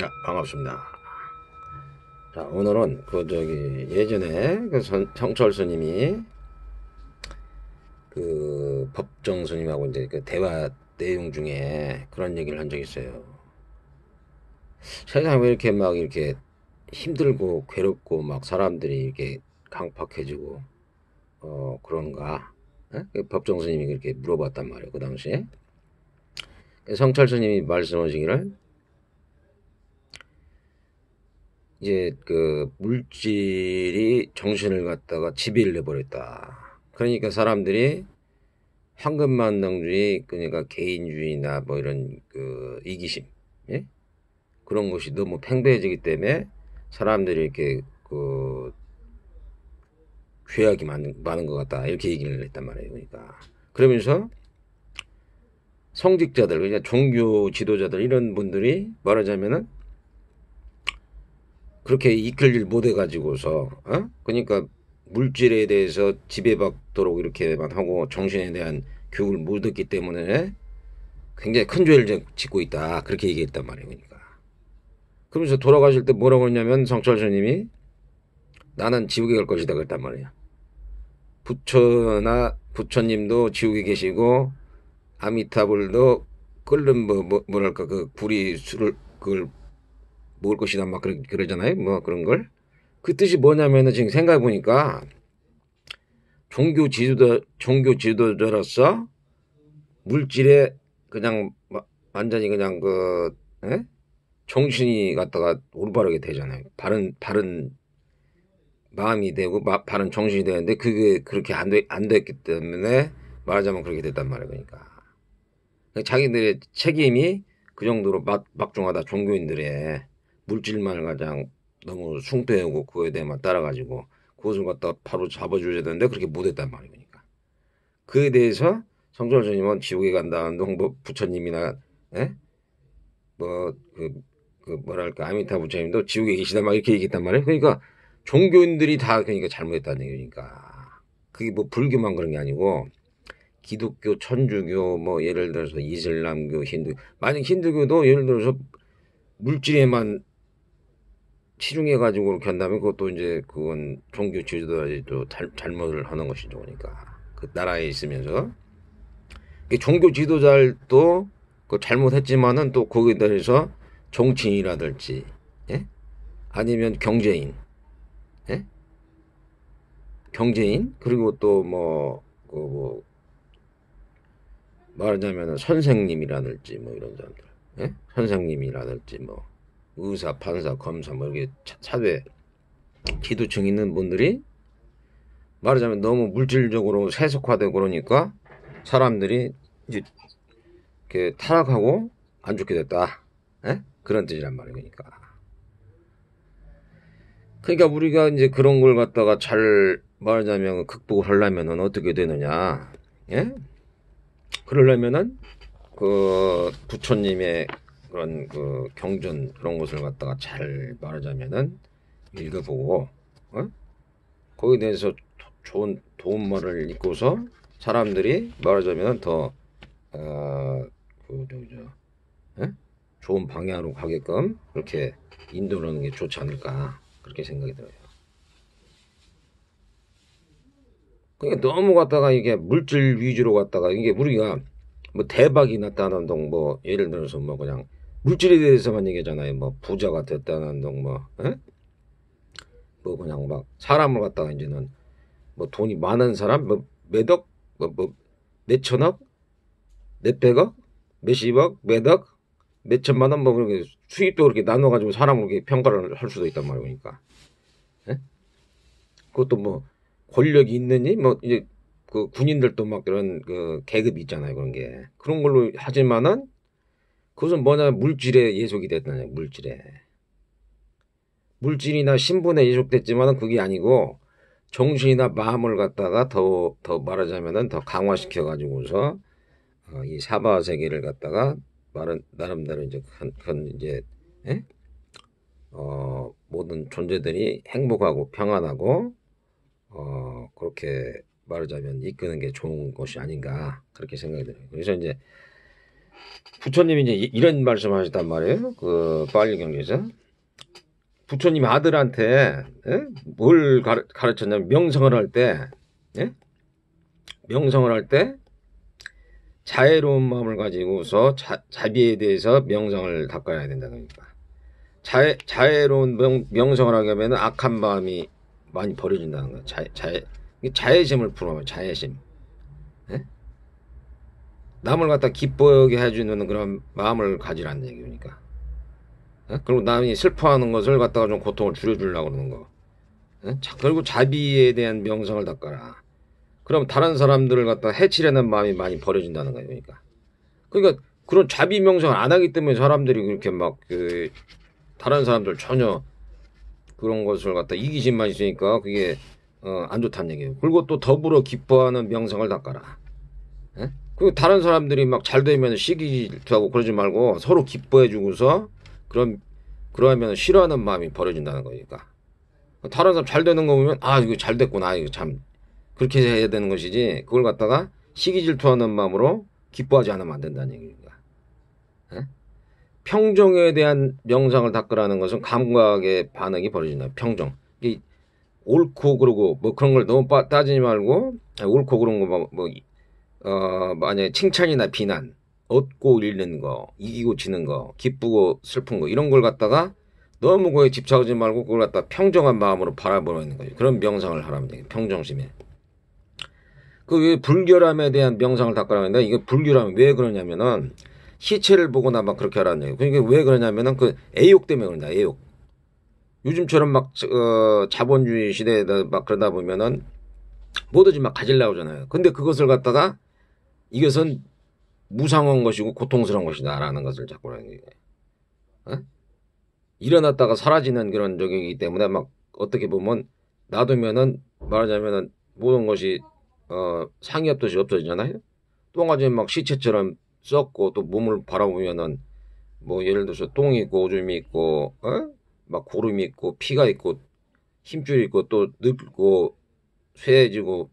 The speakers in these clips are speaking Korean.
야, 반갑습니다. 자, 오늘은 예전에 성철 스님이 그 법정 스님하고 이제 그 대화 내용 중에 그런 얘기를 한 적이 있어요. 세상에 왜 이렇게 막 이렇게 힘들고 괴롭고 막 사람들이 이렇게 강팍해지고 그런가? 예? 그 법정 스님이 그렇게 물어봤단 말이에요. 그 당시에 성철 스님이 말씀하시기를 이제 그 물질이 정신을 갖다가 지배를 해버렸다. 그러니까 사람들이 황금만능주의, 그러니까 개인주의나 뭐 이런 그 이기심, 예? 그런 것이 너무 팽배해지기 때문에 사람들이 이렇게 그 죄악이 많은 것 같다, 이렇게 얘기를 했단 말이에요. 그러니까 그러면서 성직자들, 그러니까 종교 지도자들 이런 분들이 말하자면은 그렇게 이끌질 못해가지고서, 그러니까 물질에 대해서 지배받도록 이렇게만 하고 정신에 대한 교육을 못 얻기 때문에 굉장히 큰 죄를 짓고 있다, 그렇게 얘기했단 말이에요. 그러니까 그러면서 돌아가실 때 뭐라고 했냐면 성철 스님이 나는 지옥에 갈 것이다 그랬단 말이에요. 부처님도 지옥에 계시고 아미타불도 끓는 뭐랄까 그 구리 술을 그걸 먹을 것이다 막 그러잖아요. 뭐 그런 걸. 그 뜻이 뭐냐면은 지금 생각해 보니까 종교 지도자로서 물질에 그냥 완전히 그냥 예? 정신이 갖다가 올바르게 되잖아요. 바른 마음이 되고 바른 정신이 되는데 그게 그렇게 안 됐기 때문에 말하자면 그렇게 됐단 말이에요. 그러니까 자기들의 책임이 그 정도로 막중하다. 종교인들의 물질만을 가장 너무 숭배하고 그거에 대해만 따라가지고 그것을 갖다 바로 잡아줘야 되는데 그렇게 못했단 말이에요. 그러니까 그에 대해서 성철 스님은 지옥에 간다는 뭐 부처님이나, 예? 그 뭐랄까 아미타 부처님도 지옥에 계시다 막 이렇게 얘기했단 말이에요. 그러니까 종교인들이 다 그러니까 잘못했다는 얘기니까 그게 뭐 불교만 그런 게 아니고 기독교, 천주교, 뭐 예를 들어서 이슬람교, 힌두, 만약 힌두교도 예를 들어서 물질에만 치중해 가지고 그렇게 한다면 그것도 이제 그건 종교 지도자들이 또 잘못을 하는 것이죠. 그러니까 그 나라에 있으면서 종교 지도자들도 그 잘못했지만은 또 거기에 대해서 정치인이라든지, 예? 아니면 경제인, 예? 경제인 그리고 또 뭐 말하자면 선생님이라든지 뭐 이런 사람들, 예? 선생님이라든지 뭐 의사, 판사, 검사 뭐 이렇게 사회 지도층 있는 분들이 말하자면 너무 물질적으로 세속화되고 그러니까 사람들이 이제 이렇게 타락하고 안 좋게 됐다. 예? 그런 뜻이란 말이에요. 그러니까 우리가 이제 그런 걸 갖다가 잘 말하자면 극복을 하려면은 어떻게 되느냐? 예? 그러려면은 그 부처님의 그런 그 경전 그런 것을 갖다가 잘 말하자면은 읽어보고, 거기에 대해서 좋은 도움말을 읽고서 사람들이 말하자면 더 어, 그 저기죠, 예? 좋은 방향으로 가게끔 그렇게 인도하는 게 좋지 않을까 그렇게 생각이 들어요. 그러니까 너무 갖다가 이게 물질 위주로 갖다가 이게 우리가 뭐 대박이 났다는 동 뭐 예를 들어서 뭐 그냥 물질에 대해서만 얘기하잖아요. 뭐 부자가 됐다는 동뭐, 예? 뭐 그냥 막 사람을 갖다가 이제는 뭐 돈이 많은 사람 뭐 몇억 뭐 몇천억 몇백억 몇십억 몇억 몇천만 원 뭐 그렇게 수입도 그렇게 나눠 가지고 사람을 그렇게 평가를 할 수도 있단 말이에요. 그러니까, 예? 그것도 뭐 권력이 있느니 뭐 이제 그 군인들도 막 그런 그 계급이 있잖아요. 그런 게 그런 걸로 하지만은 그것은 뭐냐 물질에 예속이 됐다냐. 물질이나 신분에 예속됐지만은 그게 아니고 정신이나 마음을 갖다가 더 말하자면은 더 강화시켜 가지고서 이 사바 세계를 갖다가 말은 나름대로 이제 큰 이제, 예? 모든 존재들이 행복하고 평안하고 그렇게 말하자면 이끄는 게 좋은 것이 아닌가 그렇게 생각이 들어요. 그래서 이제 부처님이 이제 이런 말씀하셨단 말이에요. 그 빨리경에서 부처님 아들한테 뭘 가르쳤냐면 명성을 할 때, 명성을 할 때 자애로운 마음을 가지고서 자비에 대해서 명성을 닦아야 된다. 그러니까 자애로운 명성을 하게 하면 악한 마음이 많이 버려진다는 거야. 자애심을 풀어요. 자애심. 남을 갖다 기뻐하게 해주는 그런 마음을 가지라는 얘기니까. 그리고 남이 슬퍼하는 것을 갖다가 좀 고통을 줄여주려고 그러는 거. 그리고 자비에 대한 명성을 닦아라. 그럼 다른 사람들을 갖다 해치려는 마음이 많이 버려진다는 거예요. 그러니까 그런 자비 명성을 안 하기 때문에 사람들이 그렇게 막 다른 사람들 전혀 그런 것을 갖다 이기심만 있으니까 그게 안 좋다는 얘기예요. 그리고 또 더불어 기뻐하는 명성을 닦아라. 그리고 다른 사람들이 막 잘 되면 시기 질투하고 그러지 말고 서로 기뻐해주고서 그러면 싫어하는 마음이 버려진다는 거니까. 다른 사람 잘 되는 거 보면 이거 잘 됐구나. 이거 참 그렇게 해야 되는 것이지. 그걸 갖다가 시기 질투하는 마음으로 기뻐하지 않으면 안 된다는 얘기입니다. 평정에 대한 명상을 닦으라는 것은 감각의 반응이 벌어진다. 평정. 옳고 그러고 뭐 그런 걸 너무 따지지 말고 옳고 그런 거 만약에 칭찬이나 비난, 얻고 잃는 거, 이기고 지는 거, 기쁘고 슬픈 거 이런 걸 갖다가 너무 거기에 집착하지 말고 그걸 갖다 평정한 마음으로 바라보는 거예요. 그런 명상을 하라면 돼요. 평정심에. 그 불결함에 대한 명상을 닦으라고 하는데 이게 불결함이 왜 그러냐면은 시체를 보거나 막 그렇게 하라는 얘기예요. 그러니까 왜 그러냐면은 그 애욕 때문에 그런다. 애욕. 요즘처럼 막 자본주의 시대에다 막 그러다 보면은 뭐든지 막 가지려고 하잖아요. 근데 그것을 갖다가 이것은 무상한 것이고 고통스러운 것이다 라는 것을 자꾸 하는 거예요. 일어났다가 사라지는 그런 적이기 때문에 막 어떻게 보면 놔두면은 말하자면은 모든 것이 상이 없듯이 없어지잖아요. 똥아지 막 시체처럼 썩고 또 몸을 바라보면은 뭐 예를 들어서 똥이 있고 오줌이 있고 막 고름이 있고 피가 있고 힘줄이 있고 또 늙고 쇠해지고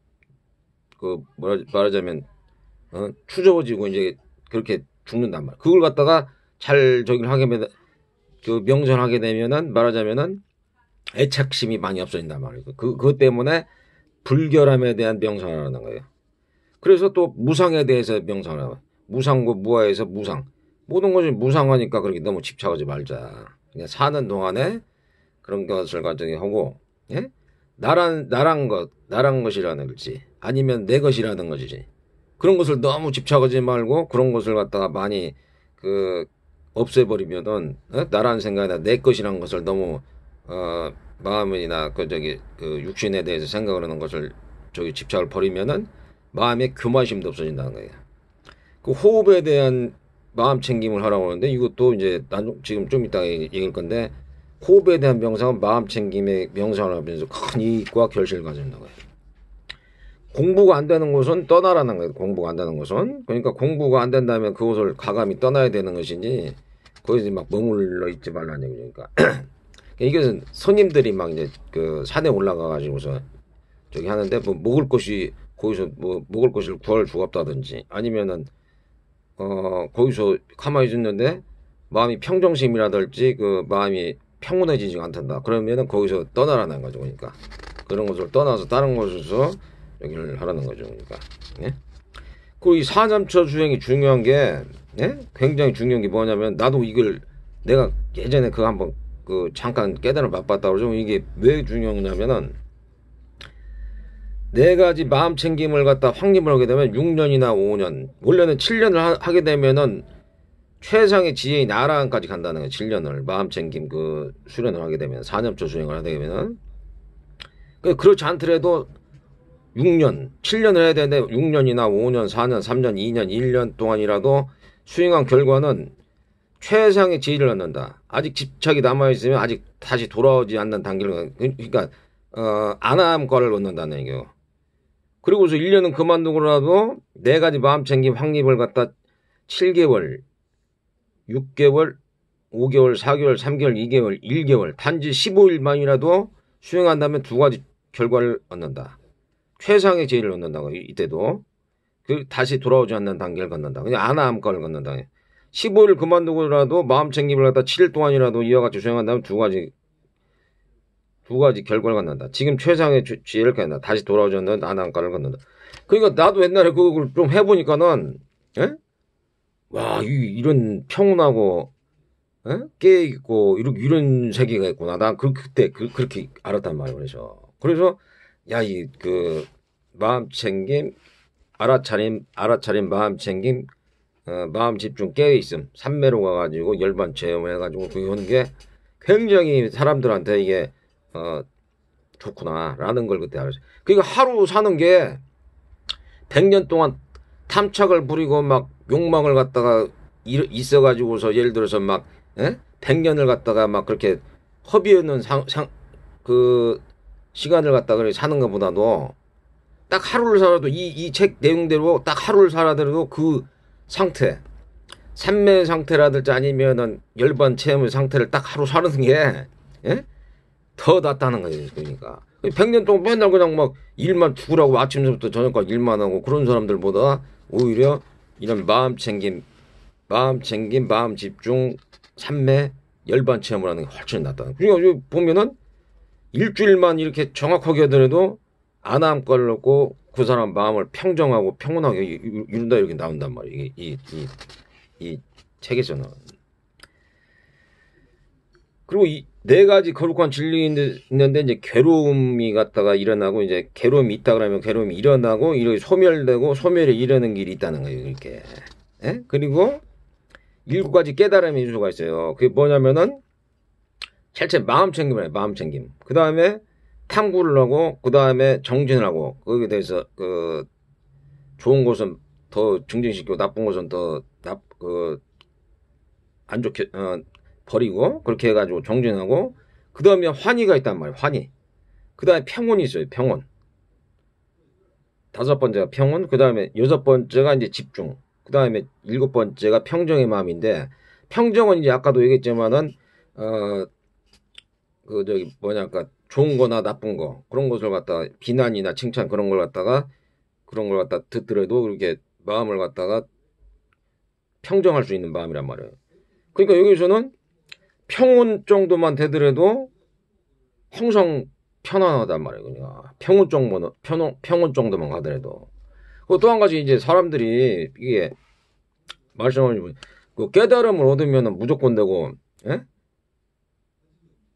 그 말하자면 추저어지고 이제 그렇게 죽는단 말이야. 그걸 갖다가 잘 저기를 하게 되면 그 명상하게 되면은 말하자면은 애착심이 많이 없어진단 말이에요. 그것 때문에 불결함에 대한 명상을 하는 거예요. 그래서 또 무상에 대해서 명상을 하는 거예요. 무상고 무아에서 무상. 모든 것이 무상하니까 그렇게 너무 집착하지 말자. 그냥 사는 동안에 그런 것을 가지고 하고, 나란 것이라는 거지. 아니면 내 것이라는 것이지. 그런 것을 너무 집착하지 말고 그런 것을 갖다가 많이 없애버리면은 나라는 생각이나 내 것이라는 것을 너무 마음이나 그 육신에 대해서 생각을 하는 것을 집착을 버리면은 마음의 교만심도 없어진다는 거예요. 그 호흡에 대한 마음 챙김을 하라고 하는데 이것도 이제 지금 좀 이따 얘기할 건데 호흡에 대한 명상은 마음 챙김의 명상을 하면서 큰 이익과 결실을 가진다는 거예요. 공부가 안 되는 곳은 떠나라는 거예요. 공부가 안 되는 곳은. 그러니까 공부가 안 된다면 그곳을 과감히 떠나야 되는 것이지 거기서 막 머물러 있지 말라는 얘기니까. 이것은 스님들이 막 이제 그 산에 올라가 가지고서 저기 하는데 뭐 먹을 것이 거기서 뭐 먹을 것을 구할 수가 없다든지 아니면은 거기서 가만히 있는데 마음이 평정심이라든지 그 마음이 평온해지지 않는다. 그러면은 거기서 떠나라는 거죠. 그러니까 그런 것을 떠나서 다른 곳에서 여기를 하라는 거죠. 그러니까. 그리고 이 사잠처 수행이 중요한 게 굉장히 중요한 게 뭐냐면 나도 이걸 내가 예전에 그거 한번 잠깐 깨달아 맛봤다 그러죠. 이게 왜 중요하냐면은 네 가지 마음 챙김을 갖다 확립을 하게 되면 6년이나 5년 원래는 7년을 하게 되면은 최상의 지혜의 나라까지 간다는 거예요. 7년을 마음 챙김 수련을 하게 되면 4념처 수행을 하게 되면은 그렇지 않더라도 6년, 7년을 해야 되는데 6년이나 5년, 4년, 3년, 2년, 1년 동안이라도 수행한 결과는 최상의 지혜를 얻는다. 아직 집착이 남아있으면 아직 다시 돌아오지 않는 단계를 그러니까 안함과를 얻는다는 얘기예요. 그리고서 1년은 그만두고라도 네 가지 마음 챙김 확립을 갖다 7개월, 6개월, 5개월, 4개월, 3개월, 2개월, 1개월 단지 15일만이라도 수행한다면 두 가지 결과를 얻는다. 최상의 지혜를 얻는다고 이때도 다시 돌아오지 않는 단계를 걷는다. 그냥 아나암과를 걷는다. 15일 그만두고라도 마음 챙김을 갖다 7일 동안이라도 이와 같이 수행한다면 두 가지 결과를 갖는다. 지금 최상의 지혜를 갖는다. 다시 돌아오지 않는 아나암과를 걷는다. 그러니까 나도 옛날에 그걸 좀 해보니까는, 예? 와, 이런 평온하고, 예? 깨있고, 이런 세계가 있구나. 난 그때 그렇게 알았단 말이에요. 그래서, 야, 마음 챙김, 알아차림, 마음 챙김, 마음 집중, 깨어있음, 삼매로 가가지고 열반 체험해가지고 그게 하는 게 굉장히 사람들한테 이게, 좋구나. 라는 걸 그때 알았어요. 그러니까 하루 사는 게 100년 동안 탐착을 부리고 막 욕망을 갖다가 있어가지고서 예를 들어서 막, 예? 100년을 갖다가 막 그렇게 허비 없는 시간을 갖다가 그렇게 사는 것보다도 딱 하루를 살아도 이 책 내용대로 딱 하루를 살아도 그 상태, 삼매 상태라든지 아니면은 열반 체험의 상태를 딱 하루 사는 게, 예? 더 낫다는 거예요. 그러니까 100년 동안 맨날 그냥 막 일만 죽으라고 아침부터 저녁까지 일만 하고 그런 사람들보다 오히려 이런 마음 챙김, 마음 집중, 삼매, 열반 체험을 하는 게 훨씬 낫다. 그러니까 보면은 일주일만 이렇게 정확하게 하더라도 아나함과를 넣고 그 사람 마음을 평정하고 평온하게 이룬다 이렇게 나온단 말이에요. 이 책에서는. 그리고 이 네 가지 거룩한 진리 있는데 이제 괴로움이 갖다가 일어나고 이제 괴로움이 있다 그러면 괴로움이 일어나고 이렇게 소멸되고 소멸에 이르는 길이 있다는 거예요. 이렇게. 예? 그리고 7가지 깨달음의 요소가 있어요. 그게 뭐냐면은 실제 마음 챙김이에요. 마음 챙김. 그 다음에 탐구를 하고 그 다음에 정진을 하고 거기에 대해서 좋은 것은 더 증진시키고 나쁜 것은 더 안 좋게 버리고 그렇게 해가지고 정진하고 그 다음에 환희가 있단 말이에요. 환희. 그 다음에 평온이 있어요. 평온. 5번째가 평온. 그 다음에 6번째가 이제 집중. 그 다음에 7번째가 평정의 마음인데 평정은 이제 아까도 얘기했지만은 아까 좋은 거나 나쁜 거 그런 것을 갖다가 비난이나 칭찬 그런 걸 갖다가 듣더라도 그렇게 마음을 갖다가 평정할 수 있는 마음이란 말이에요. 그러니까 여기서는 평온 정도만 되더라도 항상 편안하단 말이에요. 그러니까 평온 정도만 가더라도. 또 한 가지 이제 사람들이 이게 말씀하신 그 깨달음을 얻으면 무조건 되고, 예?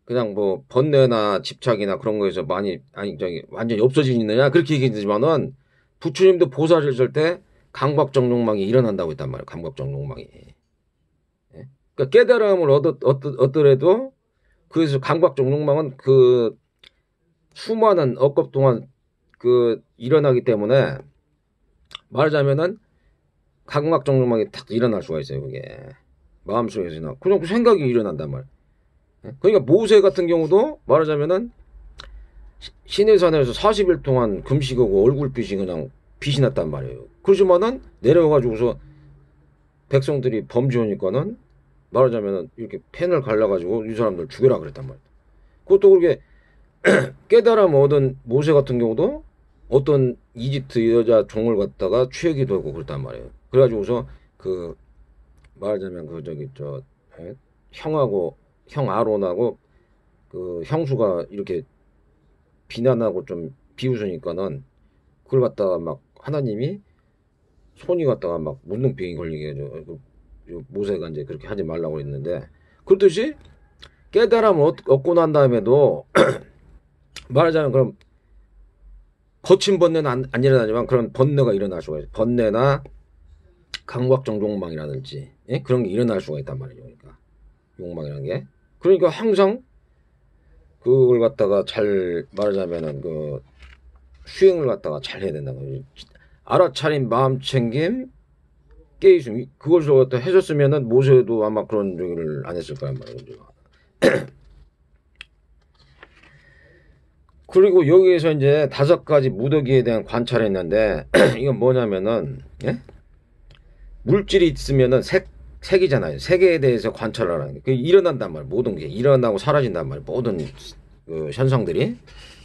그냥 뭐 번뇌나 집착이나 그런 거에서 완전히 없어지느냐 그렇게 얘기하지만은 부처님도 보살이셨을 때 강박적 욕망이 일어난다고 했단 말이에요. 강박적 욕망이. 그러니까 깨달음을 얻더라도 그래서 강박적 욕망은 그 수많은 억겁 동안 일어나기 때문에 말하자면은 강박적 욕망이 탁 일어날 수가 있어요. 그게 마음속에서나 그냥 그 생각이 일어난단 말이에요. 그러니까 모세 같은 경우도 말하자면은 시내산에서 40일 동안 금식하고 얼굴빛이 그냥 빛이 났단 말이에요. 그렇지만은 내려와가지고서 백성들이 범죄하니까는 말하자면은 이렇게 펜을 갈라가지고 이 사람들 죽여라 그랬단 말이에요. 그것도 그렇게 깨달음 얻은 모세 같은 경우도 어떤 이집트 여자 종을 갖다가 취하기도 하고 그랬단 말이에요. 그래가지고서 말하자면 형 아론하고 형수가 이렇게 비난하고 좀 비웃으니까는 그걸 갖다가 막 하나님이 손이 갖다가 막 문둥병이 걸리게 해줘. 모세가 이제 그렇게 하지 말라고 했는데 그렇듯이 깨달음을 얻고 난 다음에도 말하자면 그럼 거친 번뇌는 안 일어나지만 그런 번뇌가 일어날 수가 있어요. 번뇌나 강박적 욕망이라든지 그런 게 일어날 수가 있단 말이죠. 그러니까 욕망이라는 게 그러니까 항상 그걸 갖다가 잘 말하자면은 수행을 갖다가 잘 해야 된다는 거예요. 알아차림 마음 챙김 깨있음 그것을 갖다 해줬으면은 모세도 아마 그런 얘기를 안 했을 거란 말이에요. 그리고 여기에서 이제 5가지 무더기에 대한 관찰을 했는데 이건 뭐냐면은 물질이 있으면은 색이잖아요. 색에 대해서 관찰하라는 게 그게 일어난단 말이에요. 모든 게 일어나고 사라진단 말이에요. 모든 현상들이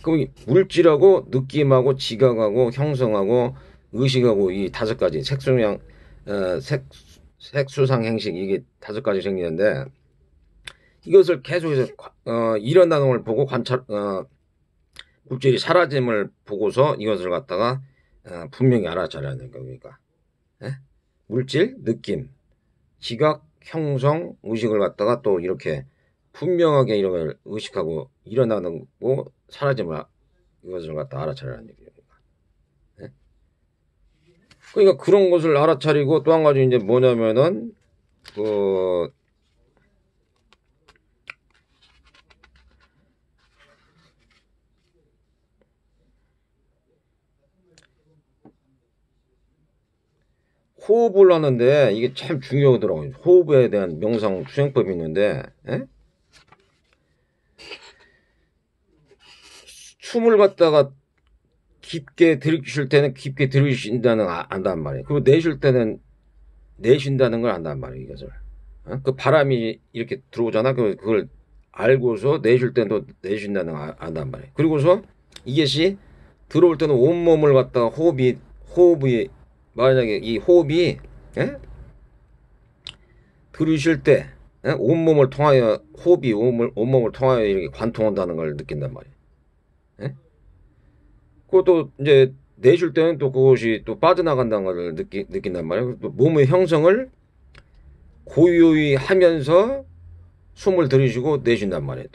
그럼 물질하고 느낌하고 지각하고 형성하고 의식하고 이 다섯 가지 색수상 색수상 행식 이게 다섯 가지 생기는데 이것을 계속해서 일어나는 걸 보고 관찰 물질이 사라짐을 보고서 이것을 갖다가 분명히 알아차려야 되는 거니까 예? 물질, 느낌, 지각, 형성, 의식을 갖다가 또 이렇게 분명하게 이런 걸 의식하고 일어나는 거 사라짐을 이것을 갖다 알아차리라는 얘기입니다. 예? 그러니까 그런 것을 알아차리고 또 한 가지 이제 뭐냐면은 그 호흡을 하는데 이게 참 중요하더라고요. 호흡에 대한 명상 수행법이 있는데 에? 숨을 갖다가 깊게 들이쉴 때는 깊게 들이쉰다는 안단 말이에요. 그리고 내쉴 때는 내쉰다는 걸 안단 말이에요. 이것을 그 바람이 이렇게 들어오잖아. 그걸 알고서 내쉴 때는 또 내쉰다는 걸 안단 말이에요. 그리고서 이것이 들어올 때는 온몸을 갖다가 호흡이 만약에 이 호흡이 들이쉴 때 온몸을 통하여 호흡이 온몸을 통하여 이렇게 관통한다는 걸 느낀단 말이에요. 그것도 이제 내쉴 때는 또 그것이 또 빠져나간다는 걸 느낀단 말이에요. 또 몸의 형성을 고요히 하면서 숨을 들이쉬고 내쉰단 말이에요.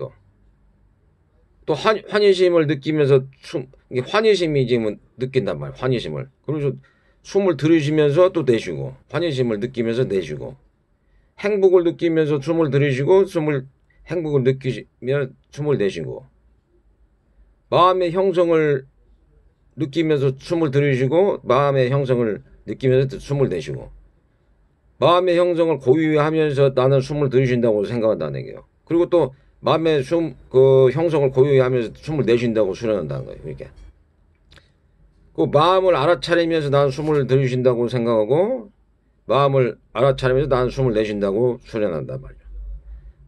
또 환희심을 느끼면서 이게 환희심이 지금 느낀단 말이에요. 환희심을. 그래서 숨을 들이쉬면서 또 내쉬고 환희심을 느끼면서 내쉬고 행복을 느끼면서 숨을 들이쉬고 행복을 느끼며 숨을 내쉬고 마음의 형성을 느끼면서 숨을 들이쉬고 마음의 형성을 느끼면서 숨을 내쉬고 마음의 형성을 고유히 하면서 나는 숨을 들이쉰다고 생각한다는 얘기예요. 그리고 또 마음의 형성을 고유히 하면서 숨을 내쉰다고 수련한다는 거예요. 이렇게. 그 마음을 알아차리면서 나는 숨을 들이쉰다고 생각하고 마음을 알아차리면서 나는 숨을 내쉰다고 수련한단 말이에요.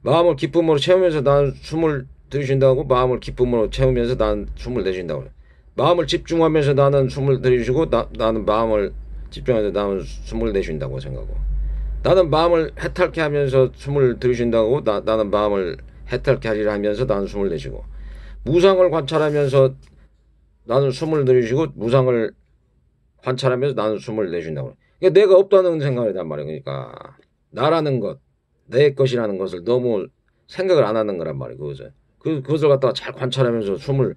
마음을 기쁨으로 채우면서 나는 숨을 들이쉰다고 마음을 기쁨으로 채우면서 나는 숨을 내쉰다고 해요. 마음을 집중하면서 나는 숨을 들이쉬고 나는 마음을 집중해서 나는 숨을 내쉰다고 생각하고 나는 마음을 해탈케 하면서 숨을 들이쉰다고 나는 마음을 해탈케 하리라 하면서 나는 숨을 내쉬고 무상을 관찰하면서 나는 숨을 들이쉬고 무상을 관찰하면서 나는 숨을 내쉰다고. 그러니까 내가 없다는 생각이란 말이에요. 그러니까 나라는 것, 내 것이라는 것을 너무 생각을 안 하는 거란 말이에요. 그것을 갖다가 잘 관찰하면서 숨을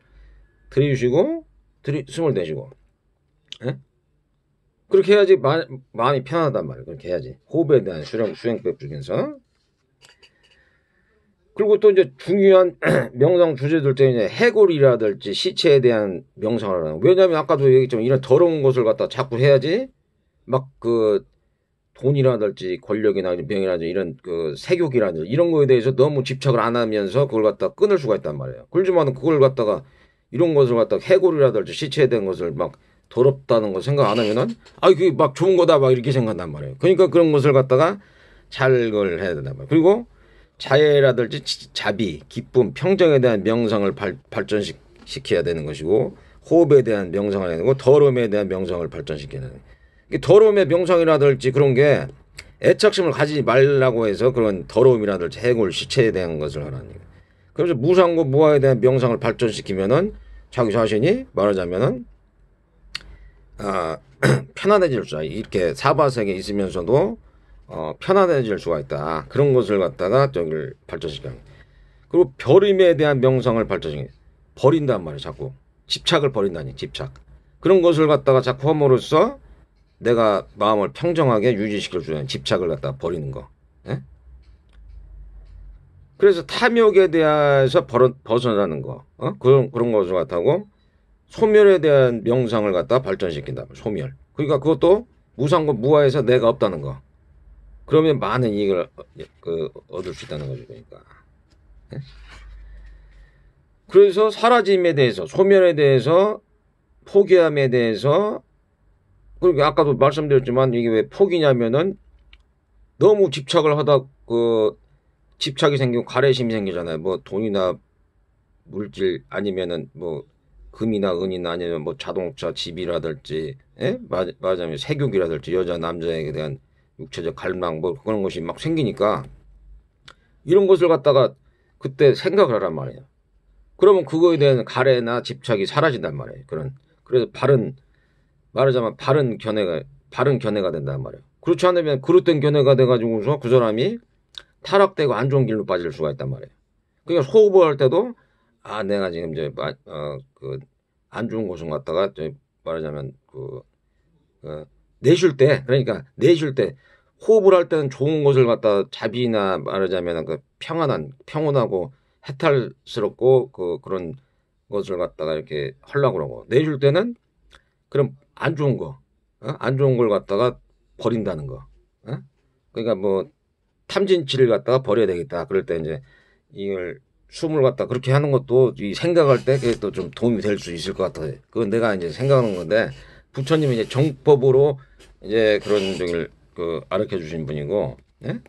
들이쉬고 숨을 내쉬고 에? 그렇게 해야지 마음이 편하단 말이에요. 그렇게 해야지. 호흡에 대한 수행법 중에서. 그리고 또 이제 중요한 명상 주제들 때 이제 해골이라든지 시체에 대한 명상을 하는. 왜냐하면 아까도 얘기했지만 이런 더러운 것을 갖다 자꾸 해야지 막 돈이라든지 권력이나 명이라든지 이런 세욕이라든지 이런 거에 대해서 너무 집착을 안 하면서 그걸 갖다 끊을 수가 있단 말이에요. 그렇지만 그걸 갖다가 이런 것을 갖다가 해골이라든지 시체에 대한 것을 막 더럽다는 거 생각 안 하면은 그게 막 좋은 거다 막 이렇게 생각한단 말이에요. 그러니까 그런 것을 갖다가 잘 걸 해야 된단 말이에요. 그리고 자애라든지 자비, 기쁨, 평정에 대한 명상을 발전시켜야 되는 것이고 호흡에 대한 명상을 해야 되고 더러움에 대한 명상을 발전시켜야 되는 거예요. 더러움의 명상이라든지 그런 게 애착심을 가지지 말라고 해서 그런 더러움이라든지 해골, 시체에 대한 것을 하라는 거예요. 그래서 무상고 무아에 대한 명상을 발전시키면은 자기 자신이 말하자면은 편안해질 수가 이렇게 사바세계에 있으면서도 편안해질 수가 있다. 그런 것을 갖다가 저기를 발전시켜요. 그리고 별임에 대한 명상을 발전시켜요. 버린단 말이에요. 자꾸 집착을 버린다니 집착. 그런 것을 갖다가 자꾸 함으로써 내가 마음을 평정하게 유지시킬 수 있는 집착을 갖다가 버리는 거. 예? 그래서 탐욕에 대해서 벗어나는 거. 그런 것을 갖다고 소멸에 대한 명상을 갖다가 발전시킨다. 소멸. 그러니까 그것도 무상고 무아에서 내가 없다는 거. 그러면 많은 이익을 얻을 수 있다는 거죠. 그러니까. 네? 그래서 사라짐에 대해서, 소멸에 대해서, 포기함에 대해서, 그리고 아까도 말씀드렸지만 이게 왜 포기냐면은 너무 집착을 하다 집착이 생기고 가래심이 생기잖아요. 뭐 돈이나 물질 아니면은 금이나 은이나 아니면 뭐 자동차, 집이라든지, 예? 말하자면 세교기라든지 여자 남자에 대한 육체적 갈망 뭐 그런 것이 막 생기니까 이런 것을 갖다가 그때 생각을 하란 말이에요. 그러면 그거에 대한 가래나 집착이 사라진단 말이에요. 그래서 말하자면 바른 견해가 된단 말이에요. 그렇지 않으면 그릇된 견해가 돼가지고서 그 사람이 타락되고 안 좋은 길로 빠질 수가 있단 말이에요. 그러니까 호흡을 할 때도 내가 지금 이제 안 좋은 곳을 갖다가 말하자면 내쉴 때 그러니까 내쉴 때 호흡을 할 때는 좋은 곳을 갖다 자비나 말하자면 평온하고 해탈스럽고 그런 것을 갖다가 이렇게 하려고 그러고 내쉴 때는 그럼 안 좋은 안 좋은 걸 갖다가 버린다는 거. 그러니까 뭐 탐진치를 갖다가 버려야 되겠다. 그럴 때 이제 이걸 숨을 갖다 그렇게 하는 것도 이 생각할 때 그게 또 좀 도움이 될 수 있을 것 같아요. 그건 내가 이제 생각하는 건데 부처님이 이제 정법으로 이제 그런 종을 가르쳐 주신 분이고, 예?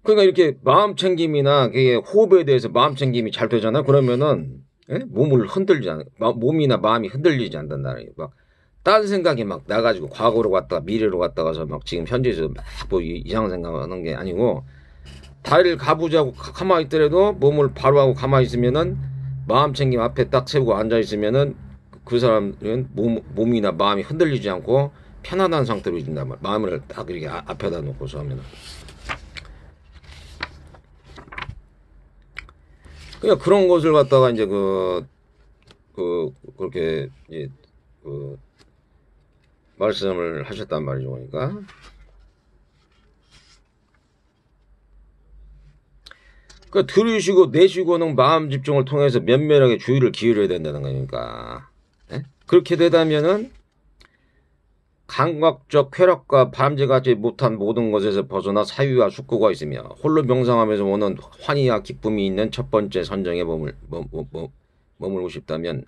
그러니까 이렇게 마음 챙김이나 그게 호흡에 대해서 마음 챙김이 잘 되잖아. 그러면은 예? 몸을 흔들지 않아. 몸이나 마음이 흔들리지 않는다는 막 딴 생각이 막 나가지고 과거로 갔다가 미래로 갔다가서 막 지금 현재에서 막 뭐 이상한 생각하는 게 아니고 다리를 가부자고 가만히 있더라도 몸을 바로 하고 가만히 있으면은 마음 챙김 앞에 딱 세우고 앉아 있으면은 그 사람은 몸이나 마음이 흔들리지 않고 편안한 상태로 있는단 말이야. 마음을 딱 이렇게 앞에다 놓고서 하면은. 그냥 그런 것을 갖다가 이제 그렇게 이제 말씀을 하셨단 말이죠. 그러니까. 들으시고 내쉬고는 마음 집중을 통해서 면밀하게 주의를 기울여야 된다는 거니까. 예? 그렇게 되다면은 감각적 쾌락과 밤새가지 못한 모든 것에서 벗어나 사유와 숙고가 있으며 홀로 명상하면서 오는 환희와 기쁨이 있는 첫 번째 선정에 머물고 싶다면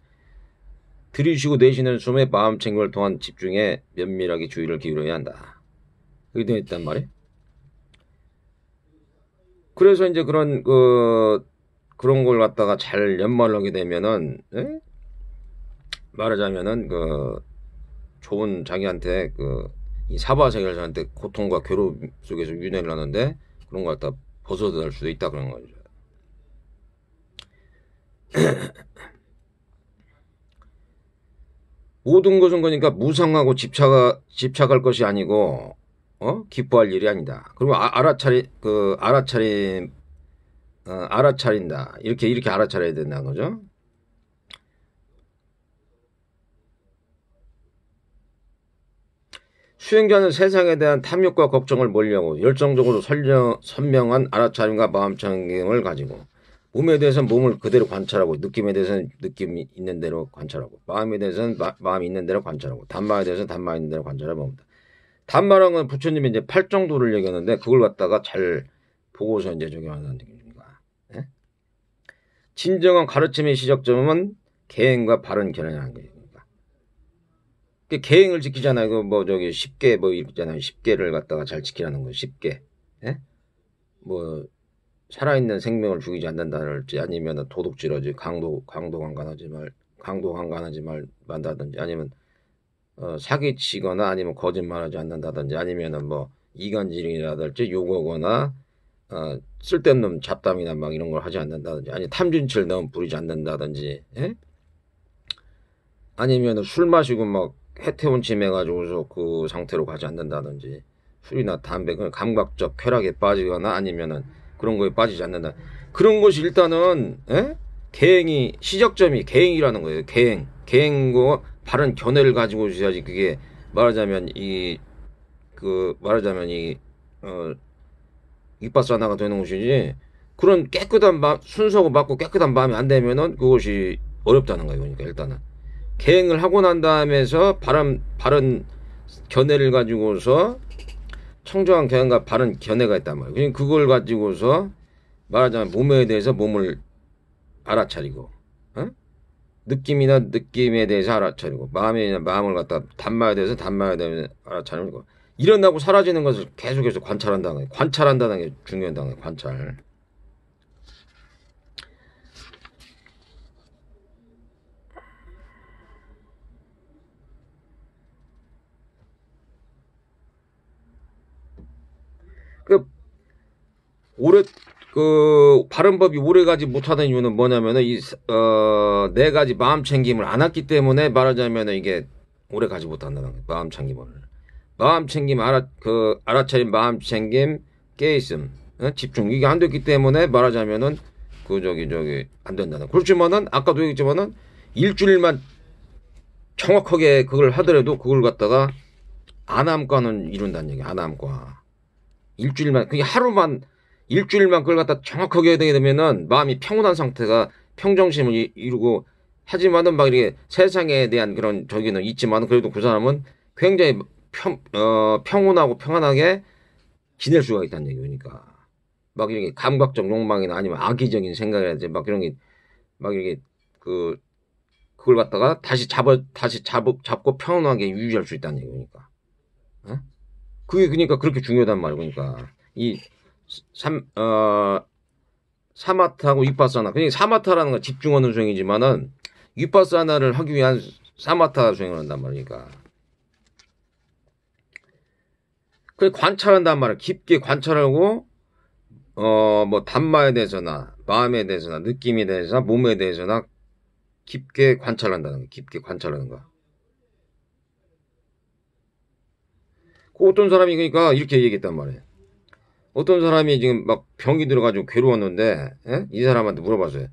들이쉬고 내쉬는 숨에 마음 챙김을 통한 집중에 면밀하게 주의를 기울여야 한다. 그게 되어 있단 말이에요. 그래서 이제 그런 걸 갖다가 잘 연말하게 되면은, 예? 말하자면은 좋은 자기한테 이 사바세계사한테 고통과 괴로움 속에서 윤회를 하는데 그런 걸 갖다 벗어날 수도 있다 그런 거죠. 모든 것은 그러니까 무상하고 집착할 것이 아니고 기뻐할 일이 아니다. 그리고 알아차린다. 이렇게 알아차려야 된다는 거죠. 수행자는 세상에 대한 탐욕과 걱정을 멀리하고 열정적으로 선명한 알아차림과 마음챙김을 가지고 몸에 대해서는 몸을 그대로 관찰하고 느낌에 대해서는 느낌이 있는 대로 관찰하고 마음에 대해서는 마음이 있는 대로 관찰하고 단마에 대해서는 단마 있는 대로 관찰해 봅니다. 단마라는 건 부처님이 이제 8정도를 얘기하는데 그걸 갖다가 잘 보고서 이제 적용하는 얘기입니다. 예? 진정한 가르침의 시작점은 계행과 바른 견해라는 거예요. 계행을 지키잖아요. 10개 있잖아요. 10개를 갖다가 잘 지키라는 거예요. 10개. 예? 살아있는 생명을 죽이지 않는다든지 아니면 도둑질하지 강도 강간하지 말다든지 아니면 사기치거나 아니면 거짓말하지 않는다든지 아니면은 이간질이라든지 욕하거나 쓸데없는 잡담이나 막 이런 걸 하지 않는다든지 아니 탐진치를 너무 부리지 않는다든지 예? 아니면 술 마시고 해태운 침해가지고서 그 상태로 가지 않는다든지 술이나 담배 감각적 쾌락에 빠지거나 아니면은 그런 거에 빠지지 않는다. 그런 것이 일단은 계행이 시작점이 계행이라는 거예요. 계행과 바른 견해를 가지고 있어야지 그게 말하자면 이빠사나가 되는 것이지. 그런 깨끗한 순수하고 맞고 깨끗한 마음이 안 되면은 그것이 어렵다는 거예요. 그러니까 일단은 계행을 하고 난 다음에서 바른 견해를 가지고서 청정한 견해가 바른 견해가 있단 말이에요. 그러니까 그걸 가지고서 말하자면 몸에 대해서 몸을 알아차리고 느낌이나 느낌에 대해서 알아차리고 마음을 갖다 단마에 대해서 단마에 대해서 알아차리고 일어나고 사라지는 것을 계속해서 관찰한다는 거예요. 관찰한다는 게 중요하다는 거예요. 관찰. 그 오래 그 바른법이 오래가지 못하는 이유는 뭐냐면은 네 가지 마음 챙김을 안 했기 때문에 말하자면은 이게 오래가지 못한다는 거예요. 마음 챙김을. 마음 챙김 알아차림 마음 챙김 깨있음 집중 이게 안 됐기 때문에 말하자면은 안 된다는. 그렇지만은 아까도 얘기했지만은 일주일만 정확하게 그걸 하더라도 그걸 갖다가 안암과는 이룬다는 얘기. 안암과 일주일만 그게 일주일만 그걸 갖다 정확하게 해야 되면은 마음이 평온한 상태가 평정심을 이루고 하지만은 막 이렇게 세상에 대한 그런 저기는 있지만 그래도 그 사람은 굉장히 평온하고 평안하게 지낼 수가 있다는 얘기니까. 막 이렇게 감각적 욕망이나 아니면 악의적인 생각이라든지 막 그런 게 막 이렇게 그걸 갖다가 다시 잡고 평온하게 유지할 수 있다는 얘기니까. 어? 그게 그러니까 그렇게 중요하단 말이고 그러니까 이 사마타하고 위파사나 그러니까 사마타라는 건 집중하는 수행이지만은 위파사나를 하기 위한 사마타 수행을 한단 말이니까. 그 관찰한단 말이야. 깊게 관찰하고 뭐 단마에 대해서나 마음에 대해서나 느낌에 대해서나 몸에 대해서나 깊게 관찰한다는 거. 깊게 관찰하는 거. 그 어떤 사람이 그러니까 이렇게 얘기했단 말이에요. 어떤 사람이 지금 막 병이 들어가지고 괴로웠는데 이 사람한테 물어봤어요.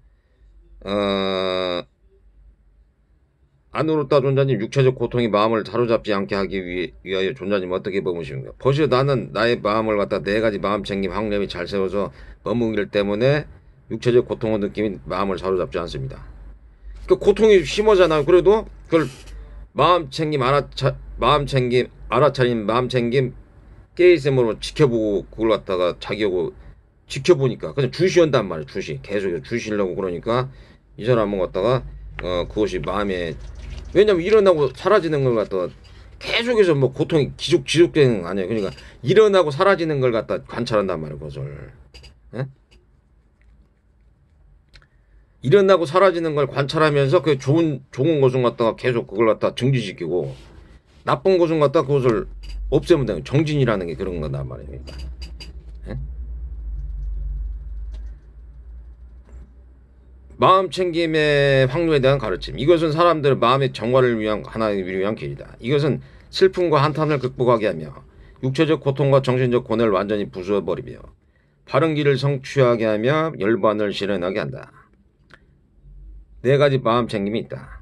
안으로 따 존자님 육체적 고통이 마음을 사로잡지 않게 하기 위하여 존자님 어떻게 머무십니까? 벌써 나는 나의 마음을 갖다 네 가지 마음 챙김 항lem이 잘 세워서 머무기를 때문에 육체적 고통의 느낌이 마음을 사로잡지 않습니다. 그 고통이 심하잖아요. 그래도 그걸 마음 챙김 알아차림 마음 챙김 깨있음으로 지켜보고 그걸 갖다가 자기하고 지켜보니까 그냥 주시한단 말이에요. 계속 주시려고 그러니까 이 사람은 갖다가 그것이 마음에 왜냐면 일어나고 사라지는 걸 갖다가 계속해서 뭐 고통이 지속되는 거 아니에요. 그러니까 일어나고 사라지는 걸 갖다 관찰한단 말이에요. 그것을 일어나고 사라지는 걸 관찰하면서 그 좋은 것을 갖다가 계속 그걸 갖다 정지시키고 나쁜 것을 갖다가 그것을 없애면 되는 정진이라는 게 그런 거단 말이에요. 그러니까. 마음 챙김의 확률에 대한 가르침. 이것은 사람들의 마음의 정화를 위한 하나의 위한 길이다. 이것은 슬픔과 한탄을 극복하게 하며 육체적 고통과 정신적 고뇌를 완전히 부수어버리며 바른 길을 성취하게 하며 열반을 실현하게 한다. 네 가지 마음 챙김이 있다.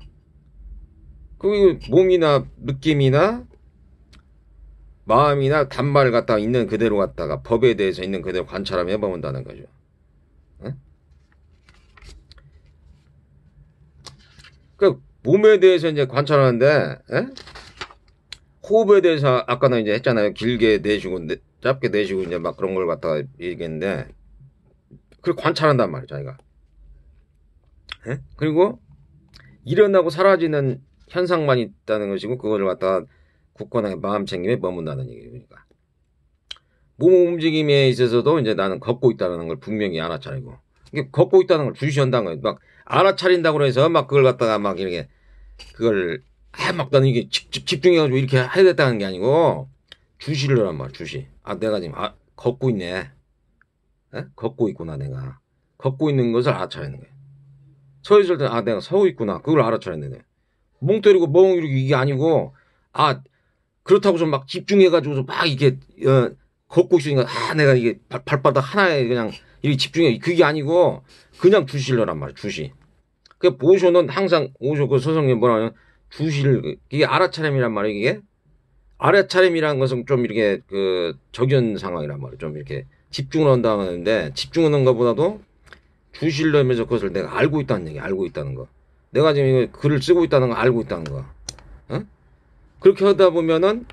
그 몸이나 느낌이나 마음이나 단말을 갖다가 있는 그대로 갖다가 법에 대해서 있는 그대로 관찰하며 해본다는 거죠. 그 몸에 대해서 이제 관찰하는데 호흡에 대해서 아까는 이제 했잖아요. 길게 내쉬고 짧게 내쉬고 이제 막 그런 걸 갖다가 얘기했는데 그걸 관찰한단 말이에요. 자기가. 그리고 일어나고 사라지는 현상만 있다는 것이고 그거를 갖다가 굳건하게 마음 챙김에 머문다는 얘기예요. 그러니까 몸 움직임에 있어서도 이제 나는 걷고 있다는 걸 분명히 알아차리고 이게 걷고 있다는 걸 주시한다는 거예요. 막 알아차린다고 해서 막 그걸 갖다가 막 이렇게 그걸 막 나는 이게 집중해가지고 이렇게 해야 됐다는 게 아니고 주시를 하란 말이야. 주시. 내가 지금 걷고 있네. 걷고 있구나 내가. 걷고 있는 것을 알아차리는 거예요. 서 있을 때 내가 서고 있구나. 그걸 알아차리는 거예요. 멍 때리고 멍 이렇게 이게 아니고 그렇다고서 막 집중해가지고서 막 이렇게 걷고 있으니까 내가 이게 발바닥 하나에 그냥 이렇게 집중해. 그게 아니고 그냥 주시려란 말이야. 주시. 그 오쇼는 항상 오쇼 그 서성님 뭐라 하냐면 주시를 이게 알아차림이란 말이에요. 이게 알아차림이라는 것은 좀 이렇게 그 적연 상황이란 말이에요. 좀 이렇게 집중을 한다고 하는데 집중하는 것보다도 주시를 하면서 그것을 내가 알고 있다는 얘기. 알고 있다는 거. 내가 지금 이거 글을 쓰고 있다는 거 알고 있다는 거. 그렇게 하다 보면은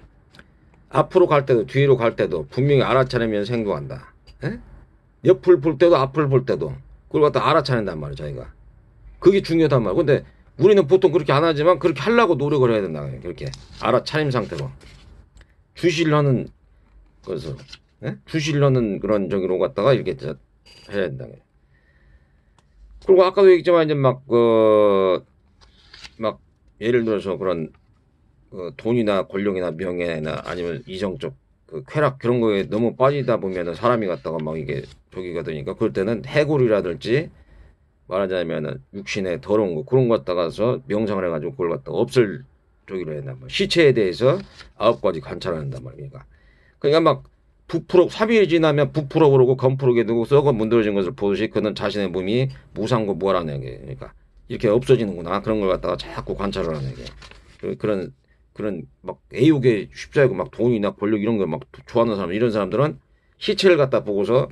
앞으로 갈 때도 뒤로 갈 때도 분명히 알아차리면서 행동한다. 옆을 볼 때도 앞을 볼 때도 그걸 갖다 알아차린단 말이에요. 자기가. 그게 중요하단 말이에요. 근데 우리는 보통 그렇게 안 하지만 그렇게 하려고 노력을 해야 된다. 그렇게 알아차림 상태로 주시를 하는 것으로 주시를 하는 그런 저기로 갖다가 이렇게 해야 된다. 그리고 아까도 얘기했지만 이제 막 예를 들어서 그런 돈이나 권력이나 명예나 아니면 이성적 그 쾌락 그런 거에 너무 빠지다 보면은 사람이 갖다가 막 이게 저기가 되니까 그럴 때는 해골이라든지 말하자면은 육신의 더러운 거 그런 거 갖다가서 명상을 해가지고 그걸 갖다가 없앨 저기로 해야 된단 말이야. 시체에 대해서 9가지 관찰한단 말이야. 그러니까 막 부풀어 3일이 지나면 부풀어 오르고 검푸르게 되고 썩어 문드러진 것을 보듯이 그는 자신의 몸이 무상고 무하라는 게 그러니까 이렇게 없어지는구나 그런 걸 갖다가 자꾸 관찰을 하는 게 그런 막 애욕에 쉽사하고 막 돈이나 권력 이런 걸 막 좋아하는 사람 이런 사람들은 시체를 갖다 보고서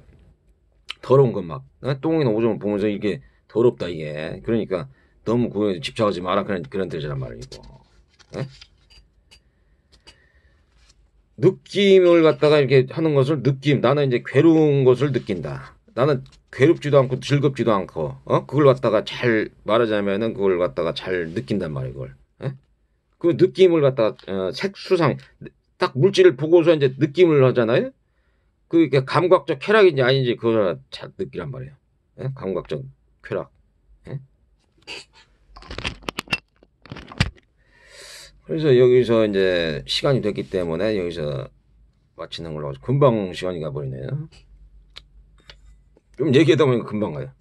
더러운 것 막 똥이나 오줌을 보면서 이게 더럽다 이게 그러니까 너무 그거에 집착하지 마라 그런 뜻이란 말이고 예? 느낌을 갖다가 이렇게 하는 것을 느낌 나는 이제 괴로운 것을 느낀다 나는 괴롭지도 않고 즐겁지도 않고 그걸 갖다가 잘 말하자면은 그걸 갖다가 잘 느낀단 말이야 그걸 예? 그 느낌을 갖다가 색수상 딱 물질을 보고서 이제 느낌을 하잖아요 그게 감각적 쾌락인지 아닌지 그걸 잘 느끼란 말이에요 예? 감각적 쾌락 예? 그래서 여기서 이제 시간이 됐기 때문에 여기서 마치는 걸로 금방 시간이 가버리네요 좀 얘기하다 보니까 금방 가요